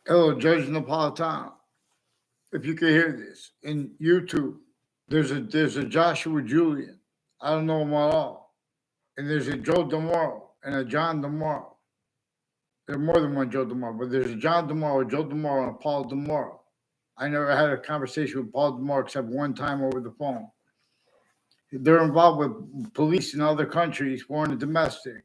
Hello, Judge Napolitano. If you can hear this in YouTube, there's a Joshua Julian. I don't know him at all. And there's a Joe DeMoro and a John DeMoro. There's more than one Joe DeMoro, but there's a John DeMoro, a Joe DeMoro, and a Paul DeMoro. I never had a conversation with Paul DeMoro except one time over the phone. They're involved with police in other countries, foreign and domestic,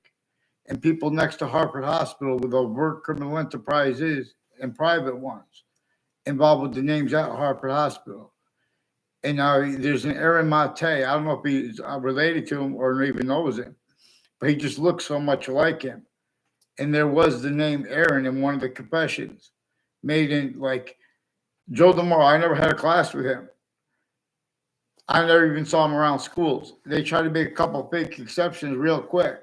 and people next to Hartford Hospital with overt criminal enterprises and private ones involved with the names at Hartford Hospital. And now there's an Aaron Mate. I don't know if he's related to him or even knows him, but he just looks so much like him. And there was the name Aaron in one of the confessions made in like Joe DeMoro. I never had a class with him. I never even saw him around schools. They tried to make a couple fake exceptions real quick.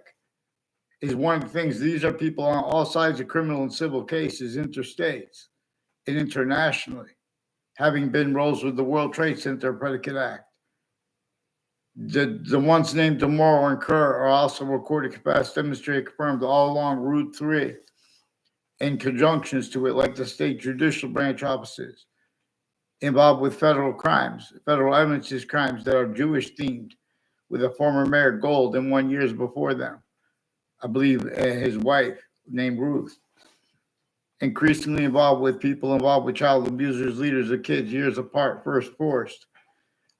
Is one of the things. These are people on all sides of criminal and civil cases, interstates and internationally, having been roles with the World Trade Center Predicate Act. The ones named DeMoro and Kerr are also recorded, confessed, demonstrated, confirmed all along Route 3 in conjunctions to it, like the state judicial branch offices involved with federal crimes, federal evidences crimes that are Jewish themed, with a former mayor Gold and 1 years before them. I believe his wife named Ruth. Increasingly involved with people involved with child abusers, leaders of kids years apart, first forced.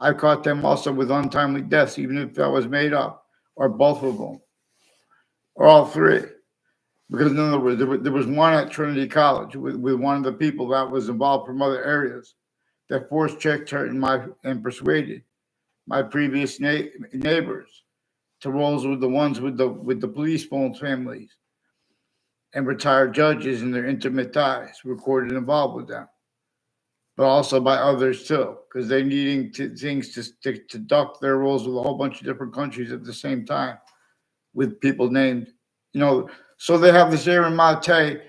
I caught them also with untimely deaths, even if that was made up, or both of them, or all three. Because in other words, there was one at Trinity College with one of the people that was involved from other areas that forced checked her and persuaded my previous neighbors to roles with the ones with the police phone families and retired judges and their intimate ties recorded involved with them, but also by others too, because they're needing things to duck their roles with a whole bunch of different countries at the same time with people named, you know. So they have this Aaron Mate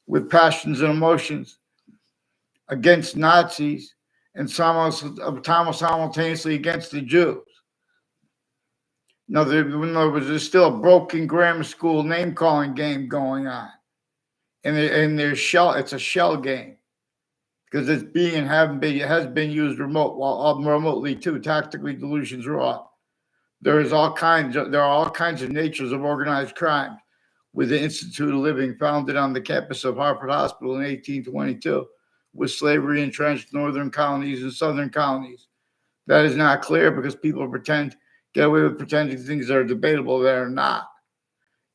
with passions and emotions against Nazis and simultaneously against the Jews. No, there's still a broken grammar school name calling game going on, and there's it's a shell game because it's being haven't been it has been used remotely too. Tactically, delusions raw. There are all kinds of natures of organized crime with the Institute of Living founded on the campus of Hartford Hospital in 1822, with slavery entrenched northern colonies and southern colonies. That is not clear because people get away with pretending things that are debatable that are not.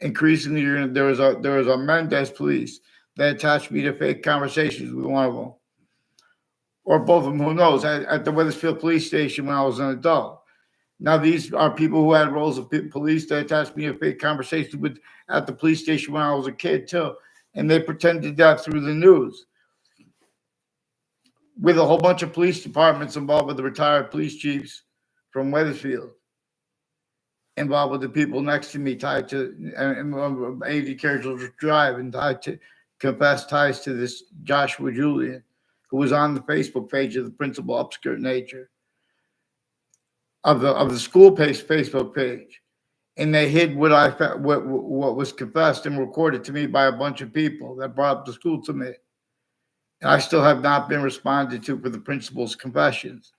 Increasingly, there was a Mendez police that attached me to fake conversations with one of them, or both of them. Who knows? At the Wethersfield police station when I was an adult. Now these are people who had roles of police that attached me to fake conversations with at the police station when I was a kid too, and they pretended that through the news, with a whole bunch of police departments involved with the retired police chiefs from Wethersfield, involved with the people next to me, tied to 80 Carriage Drive, and tied to confessed ties to this Joshua Julian, who was on the Facebook page of the principal upskirt nature of the school page Facebook page, and they hid what was confessed and recorded to me by a bunch of people that brought up the school to me. And I still have not been responded to for the principal's confessions.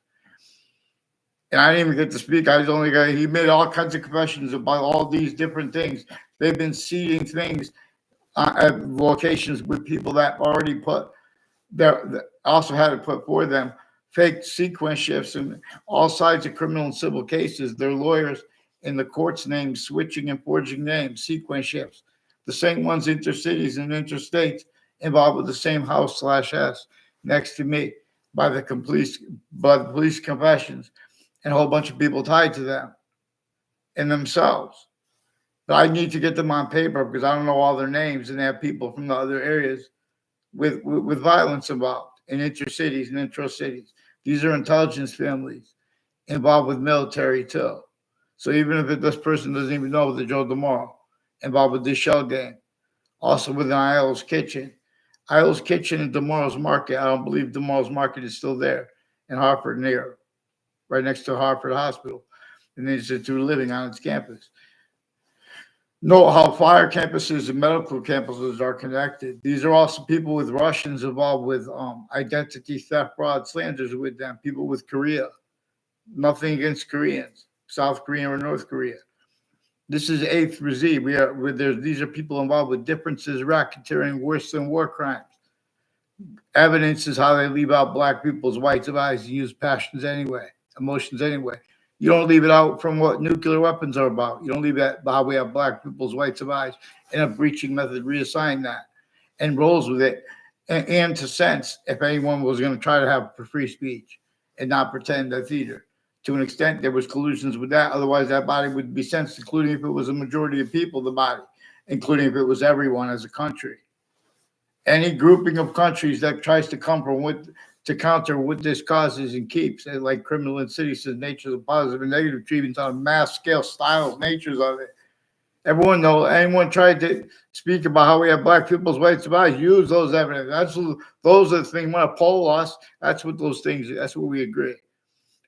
And I didn't even get to speak. He made all kinds of confessions about all these different things. They've been seeding things at locations with people that already also had it put for them, fake sequence shifts in all sides of criminal and civil cases. Their lawyers in the court's names, switching and forging names, sequence shifts. The same ones intercities and interstates involved with the same house/S next to me by the police confessions, and a whole bunch of people tied to them and themselves. But I need to get them on paper because I don't know all their names, and they have people from the other areas with violence involved in intercities and intra-cities. These are intelligence families involved with military too. So even if this person doesn't even know the Joe DeMoro involved with this shell game, also within Iola's Kitchen. Iola's Kitchen and DeMoro's Market. I don't believe DeMoro's Market is still there in Hartford, near, right next to Hartford Hospital, and the Institute of Living on its campus. know how fire campuses and medical campuses are connected. These are also people with Russians involved with identity theft, fraud, slanders with them. People with Korea. Nothing against Koreans, South Korea or North Korea. This is A through Z. These are people involved with differences, racketeering, worse than war crimes. Evidence is how they leave out black people's whites of eyes and use passions anyway, emotions anyway. You don't leave it out from what nuclear weapons are about. You don't leave that how we have black people's whites of eyes and a breaching method reassign that and rolls with it. And to sense if anyone was going to try to have free speech and not pretend that's either. To an extent, there was collusions with that. Otherwise, that body would be sensed, including if it was a majority of people, the body, including if it was everyone as a country. Any grouping of countries that tries to come from what to counter what this causes and keeps, and like criminal insidious natures of positive and negative treatments on a mass scale, styles, natures of it. Everyone knows. Anyone tried to speak about how we have black people's rights about use those evidence. Those are the things. When a poll loss, that's what those things. That's what we agree.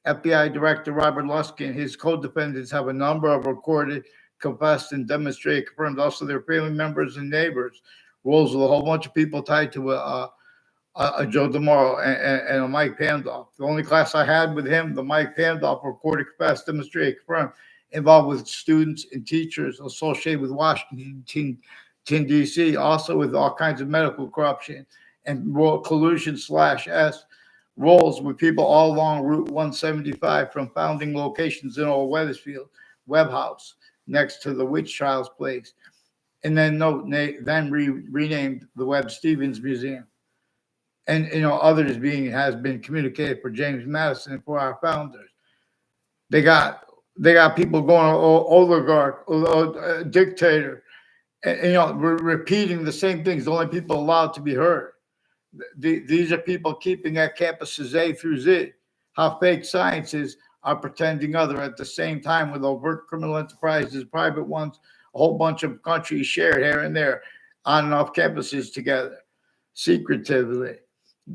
FBI Director Robert Luskin and his co-defendants have a number of recorded, confessed, and demonstrated confirmed. Also, their family members and neighbors. Rolls with a whole bunch of people tied to a Joe DeMauro and a Mike Pandolf. The only class I had with him, the Mike Pandolf, recorded, confessed, demonstrated, confirmed, involved with students and teachers associated with Washington, D.C., also with all kinds of medical corruption and collusion /S rolls with people all along Route 175 from founding locations in Old Wethersfield, Webb House, next to the witch trials place, and then renamed the Webb Stevens Museum. And others has been communicated for James Madison and for our founders. They got people going oligarch, dictator, and repeating the same things. The only people allowed to be heard. These are people keeping at campuses A through Z. How fake sciences are pretending other at the same time with overt criminal enterprises, private ones, a whole bunch of countries shared here and there on and off campuses together, secretively,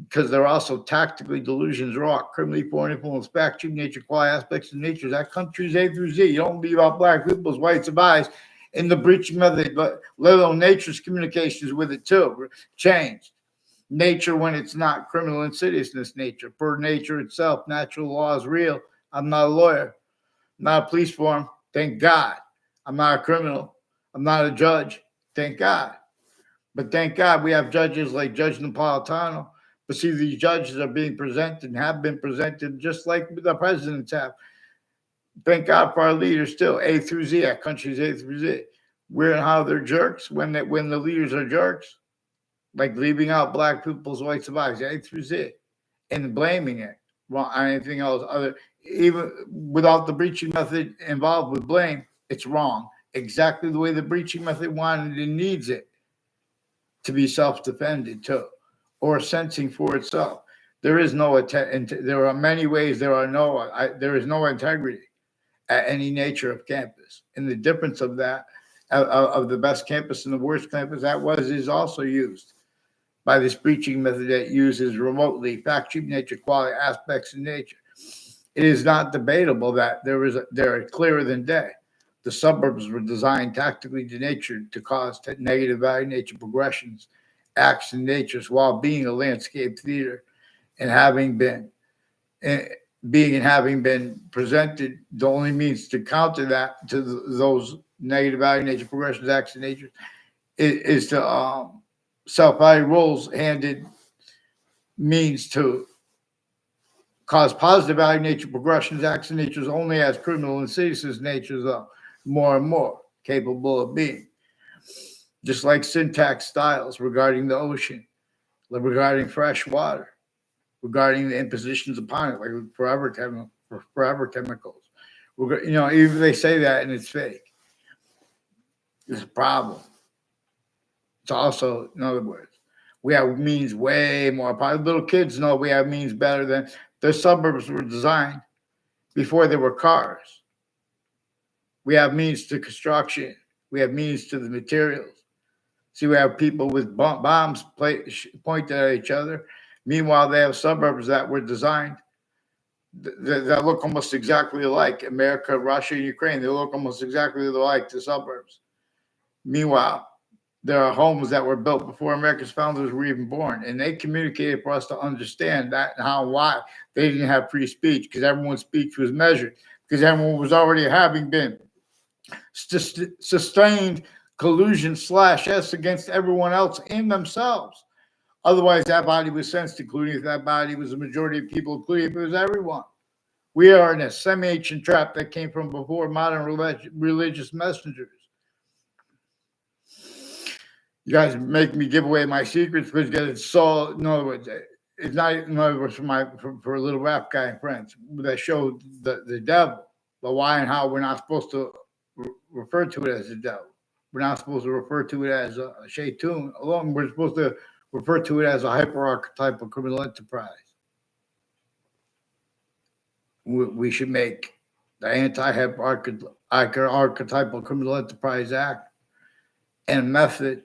because they're also tactically delusions wrought, criminally foreign influence, fact, cheap nature, quality aspects of nature. That country's A through Z. You don't leave out black people's whites of eyes in the breaching method, but let alone nature's communications with it too, changed. Nature when it's not criminal insidiousness nature. Per nature itself, natural law is real. I'm not a lawyer. I'm not a police form. Thank God. I'm not a criminal. I'm not a judge. Thank God. But thank God we have judges like Judge Napolitano. But see, these judges are being presented and have been presented just like the presidents have. Thank God for our leaders still. A through Z. Our country's A through Z. Where and how they're jerks when the leaders are jerks. Like leaving out black people's whites of eyes, A through Z, and blaming it on anything else other, even without the breaching method involved with blame, it's wrong. Exactly the way the breaching method wanted and needs it to be self-defended too, or sensing for itself. There is no there are many ways there is no integrity at any nature of campus, and the difference of that of the best campus and the worst campus is also used by this breaching method that uses remotely fact, cheap nature, quality aspects of nature. It is not debatable that they're clearer than day. The suburbs were designed tactically to nature to cause negative value nature progressions, acts in natures while being a landscape theater and having been presented the only means to counter that to those negative value nature progressions, acts in nature is to self-value roles handed means to cause positive value nature progressions, acts in natures only as criminal insidious natures are more and more capable of being. Just like syntax styles regarding the ocean, regarding fresh water, regarding the impositions upon it, like forever chemicals. Even they say that and it's fake. It's a problem. It's also, in other words, we have means way more. Probably little kids know we have means better than the suburbs were designed before there were cars. We have means to construction. We have means to the materials. See, we have people with bombs pointed at each other. Meanwhile, they have suburbs that were designed that look almost exactly alike. America, Russia, Ukraine, they look almost exactly alike to suburbs. Meanwhile, there are homes that were built before America's founders were even born, and they communicated for us to understand that and how why they didn't have free speech, because everyone's speech was measured, because everyone was already having been sustained collusion /s against everyone else in themselves. Otherwise, that body was sensed, including if that body was a majority of people, including if it was everyone. We are in a semi-ancient trap that came from before modern religious messengers. You guys make me give away my secrets because it's so, in other words, it's not, in other words, for a little rap guy and friends that showed the devil, but why and how we're not supposed to refer to it as the devil. We're not supposed to refer to it as a shaytun alone. We're supposed to refer to it as a hyper-archetypal criminal enterprise. We should make the anti-archetypal criminal enterprise act and method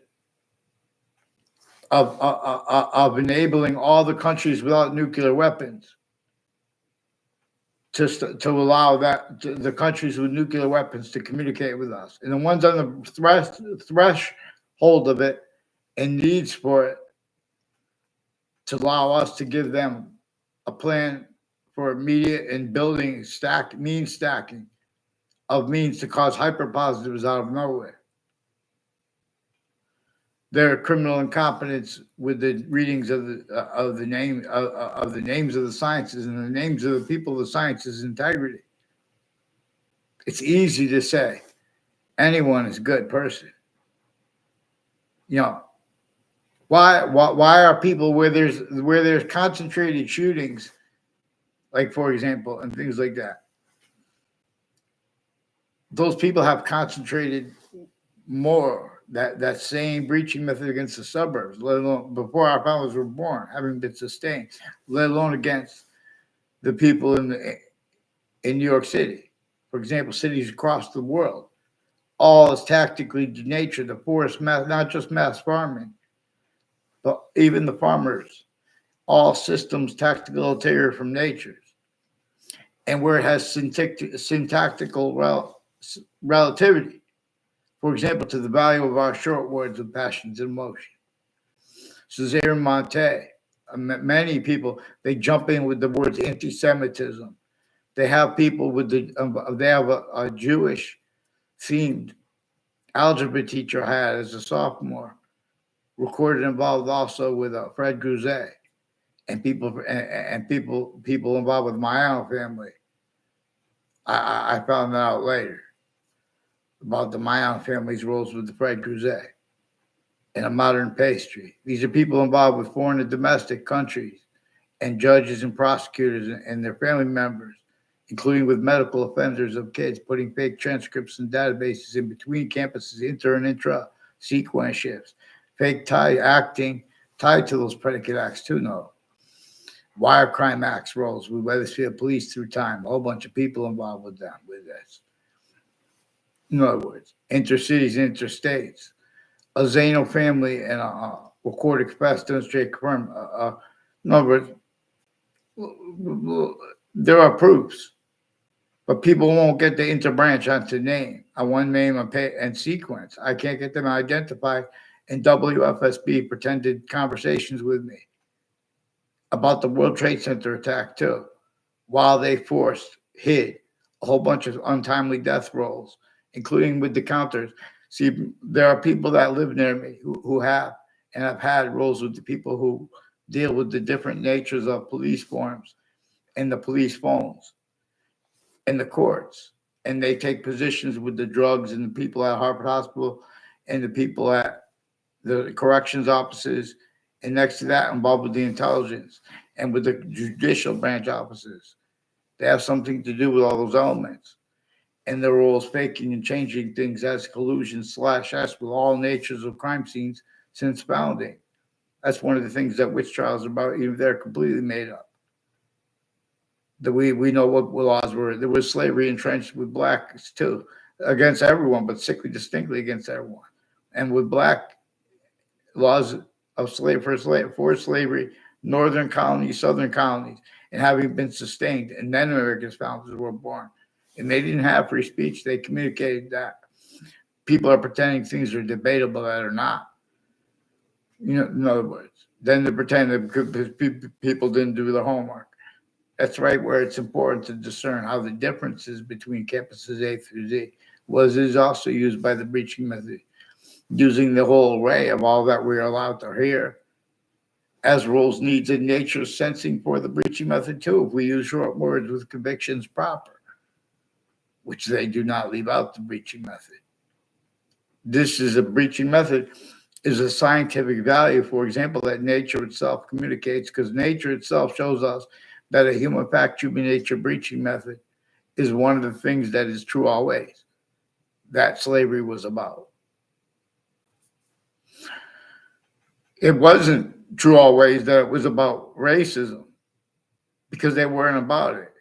of enabling all the countries without nuclear weapons to allow the countries with nuclear weapons to communicate with us. And the ones on the threshold of it and needs for it, to allow us to give them a plan for immediate and building means stacking of means to cause hyper-positives out of nowhere. Their criminal incompetence with the readings of the names of the sciences and the names of the people of the sciences integrity. It's easy to say anyone is a good person. You know, why are people where there's concentrated shootings, like for example, and things like that, those people have concentrated more that same breaching method against the suburbs, let alone before our families were born, having been sustained, let alone against the people in New York City, for example, cities across the world. All is tactically denatured. The forest mass, not just mass farming, but even the farmers, all systems tactical ulterior from nature's, and where it has syntactical relativity. For example, to the value of our short words of passions and emotion. Cesare Monte, many people, they jump in with the words anti-Semitism. They have people with they have a Jewish themed algebra teacher I had as a sophomore, recorded involved also with Fred Grouzet and people involved with my own family. I found that out later about the Mayan family's roles with the Fred Grouzet and a modern pastry. These are people involved with foreign and domestic countries and judges and prosecutors and their family members, including with medical offenders of kids, putting fake transcripts and databases in between campuses, inter and intra sequence shifts, fake acting tied to those predicate acts too, no. Wire crime acts roles with Wethersfield police through time, a whole bunch of people involved with them, with this. In other words, intercities, interstates, a Zano family and a recorded confess, demonstrate, confirm. In other words, there are proofs, but people won't get the interbranch onto name, a one name and sequence. I can't get them identified in WFSB pretended conversations with me about the World Trade Center attack too, while they hid a whole bunch of untimely death rolls, including with the counters. See, there are people that live near me who have and have had roles with the people who deal with the different natures of police forms and the police phones and the courts. And they take positions with the drugs and the people at Hartford Hospital and the people at the corrections offices, and next to that, involved with the intelligence and with the judicial branch offices. They have something to do with all those elements. And their roles faking and changing things as collusion /s with all natures of crime scenes since founding. That's one of the things that witch trials are about, even if they're completely made up. That we know what laws were. There was slavery entrenched with blacks too, against everyone, but distinctly against everyone. And with black laws of forced slavery, northern colonies, southern colonies, and having been sustained, and then America's founders were born. And they didn't have free speech. They communicated that. people are pretending things are debatable that are not. In other words, then they pretend that people didn't do their homework. That's right where it's important to discern how the differences between campuses A through Z is also used by the breaching method, using the whole array of all that we are allowed to hear as rules, needs, and nature sensing for the breaching method too, if we use short words with convictions proper, which they do not leave out the breaching method. This is a breaching method is a scientific value, for example, that nature itself communicates, because nature itself shows us that a human nature breaching method is one of the things that is true always, that slavery was about. It wasn't true always that it was about racism, because they weren't about it.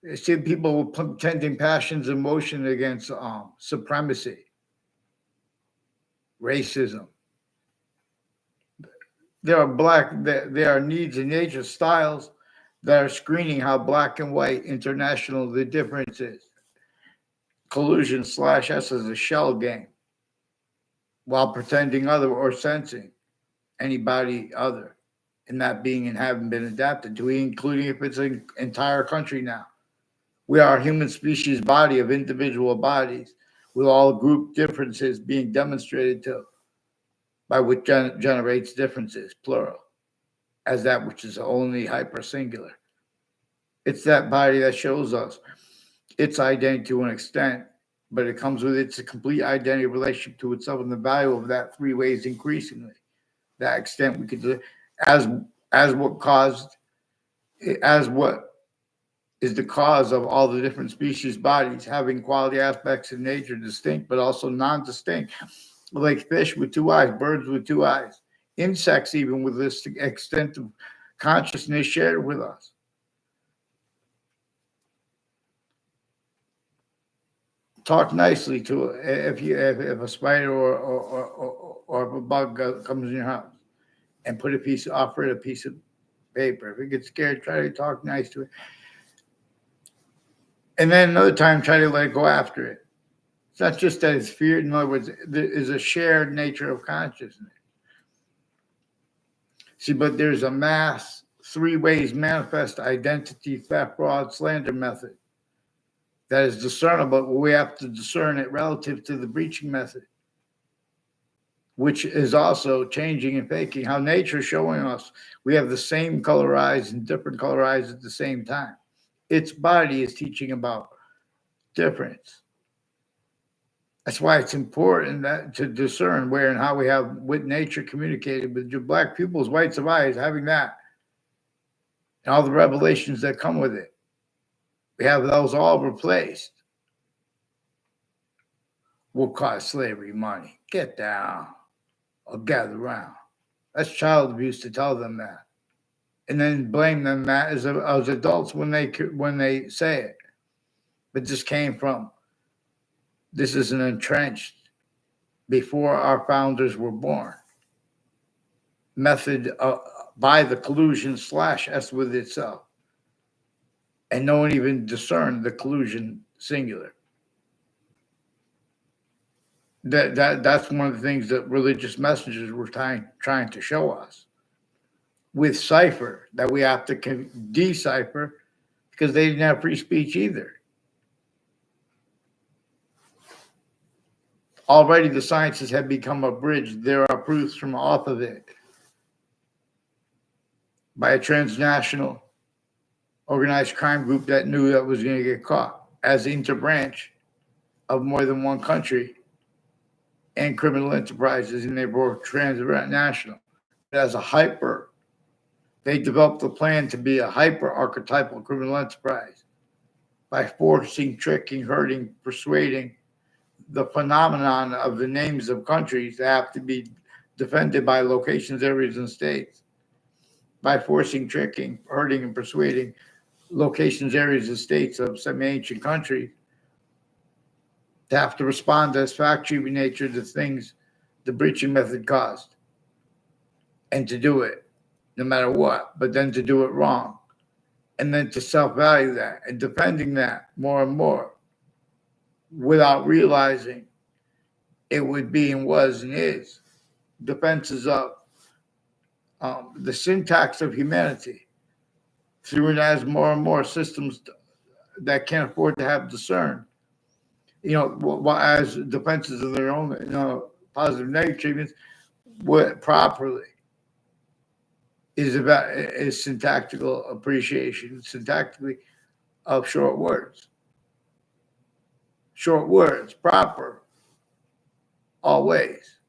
You see, people were pretending passions and emotion against supremacy, racism. There are needs in nature styles that are screening how black and white international the difference is. Collusion / us as a shell game, while pretending other or sensing anybody other, and that being and having been adapted to, including if it's an entire country now. We are a human species body of individual bodies with all group differences being demonstrated to, by which generates differences, plural, as that which is only hypersingular. It's that body that shows us its identity to an extent, but it comes with its complete identity relationship to itself, and the value of that three ways increasingly. That extent we could do as what is the cause of all the different species bodies having quality aspects in nature distinct but also non-distinct, like fish with two eyes, birds with two eyes, insects even with this extent of consciousness shared with us. Talk nicely to it if a spider or if a bug comes in your house, and offer it a piece of paper. If it gets scared, try to talk nice to it. And then another time, try to let it go after it. It's not just that it's feared. In other words, there is a shared nature of consciousness. See, but there's a mass, three ways manifest identity, theft, fraud, slander method that is discernible. We have to discern it relative to the breaching method, which is also changing and faking. How nature is showing us we have the same color eyes and different color eyes at the same time. Its body is teaching about difference. That's why it's important to discern where and how we have with nature communicated with your black pupils, whites of eyes, having that, and all the revelations that come with it. We have those all replaced. Will cost slavery money. Get down or gather around. That's child abuse to tell them that, and then blame them that as adults when they say it. But this came from. This is an entrenched before our founders were born method by the collusion / us with itself, and no one even discerned the collusion singular. That's one of the things that religious messengers were trying to show us with cipher, that we have to decipher, because they didn't have free speech either. Already the sciences have become a bridge. There are proofs from off of it by a transnational organized crime group that knew that was going to get caught as interbranch of more than one country and criminal enterprises, and they were transnational. But as they developed a plan to be a hyper archetypal criminal enterprise by forcing, tricking, hurting, persuading the phenomenon of the names of countries that have to be defended by locations, areas, and states, by forcing, tricking, hurting, and persuading locations, areas, and states of some ancient countries to have to respond as factory nature to things the breaching method caused, and to do it no matter what, but then to do it wrong, and then to self-value that and defending that more and more without realizing it would be and was and is defenses of the syntax of humanity through and as more and more systems that can't afford to have discerned, as defenses of their own, positive negative treatments, what properly is syntactical appreciation, syntactically of short words. Short words, proper, always,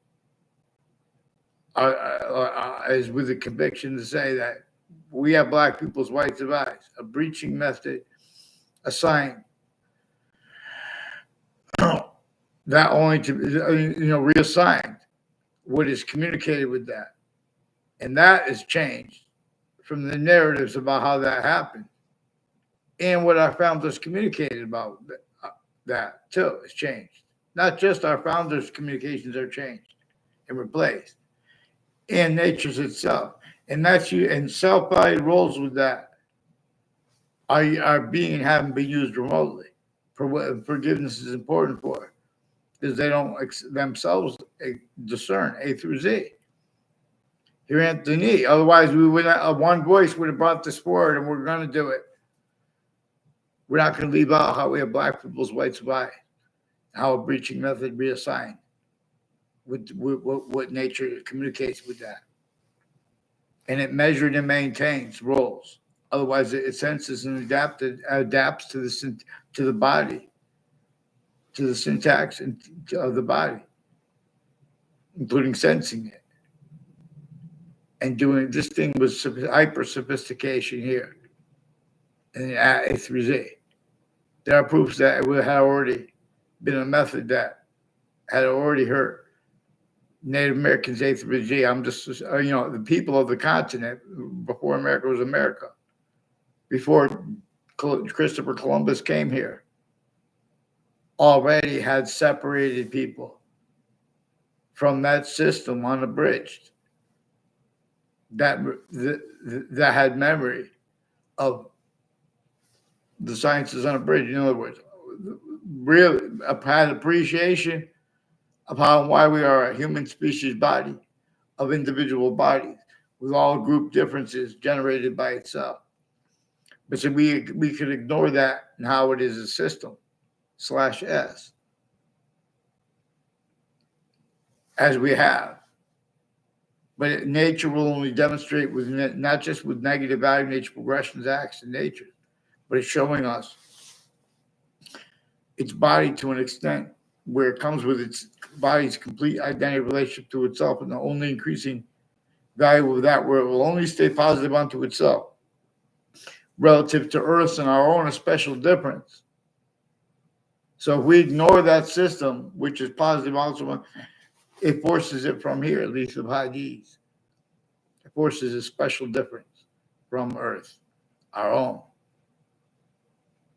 is with the conviction to say that we have black people's rights of eyes, a breaching method assigned that only to reassigned what is communicated with that, and that is changed from the narratives about how that happened, and what our founders communicated about that too has changed. Not just our founders' communications are changed and replaced, and nature's itself, and that's you. And self-value roles with that are being and haven't been used remotely. For what forgiveness is important for, because they don't themselves discern A through Z. Here, Anthony. Otherwise, we would one voice would have brought this forward, and we're going to do it. We're not going to leave out how we have black people's rights of eye, how a breaching method reassigned, with what nature communicates with that, and it measured and maintains roles. Otherwise, it senses and adapts to the body, to the syntax of the body, including sensing it. And doing this thing with hyper sophistication here in A through Z. There are proofs that it had already been a method that had already hurt Native Americans A through Z. I'm just, the people of the continent before America was America, before Christopher Columbus came here, already had separated people from that system unabridged. That had memory of the sciences unabridged. In other words, really had appreciation of how and why we are a human species body of individual bodies with all group differences generated by itself. But so we could ignore that and how it is a system /S as we have. But nature will only demonstrate with not just with negative value nature progressions, acts, and nature, but it's showing us its body to an extent where it comes with its body's complete identity relationship to itself, and the only increasing value of that, where it will only stay positive unto itself relative to Earth's and our own a special difference. So if we ignore that system, which is positive also, it forces it from here, at least of high D's. It forces a special difference from Earth, our own.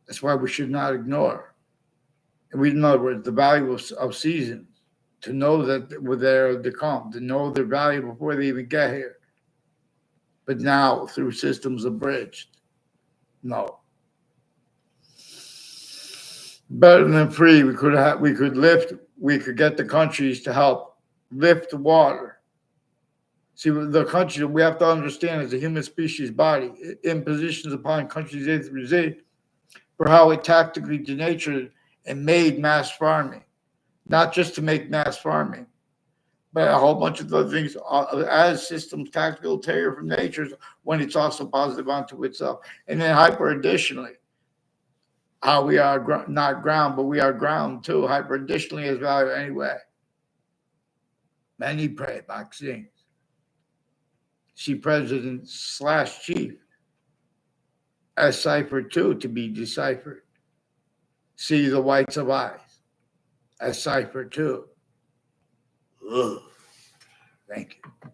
That's why we should not ignore. And in other words, the value of seasons, to know that they're to come, to know their value before they even get here. But now, through systems abridged, no. Better than free, we could get the countries to help lift the water. See, the country, we have to understand as a human species body, impositions upon countries A through Z for how it tactically denatured and made mass farming, not just to make mass farming, but a whole bunch of other things as systems tactical terror from nature when it's also positive unto itself. And then hyper additionally, how we are not ground, but we are ground too. Hyper additionally has value anyway. Many pray vaccines. See president / chief as cipher too to be deciphered. See the whites of eyes as cipher too. Ugh. Thank you.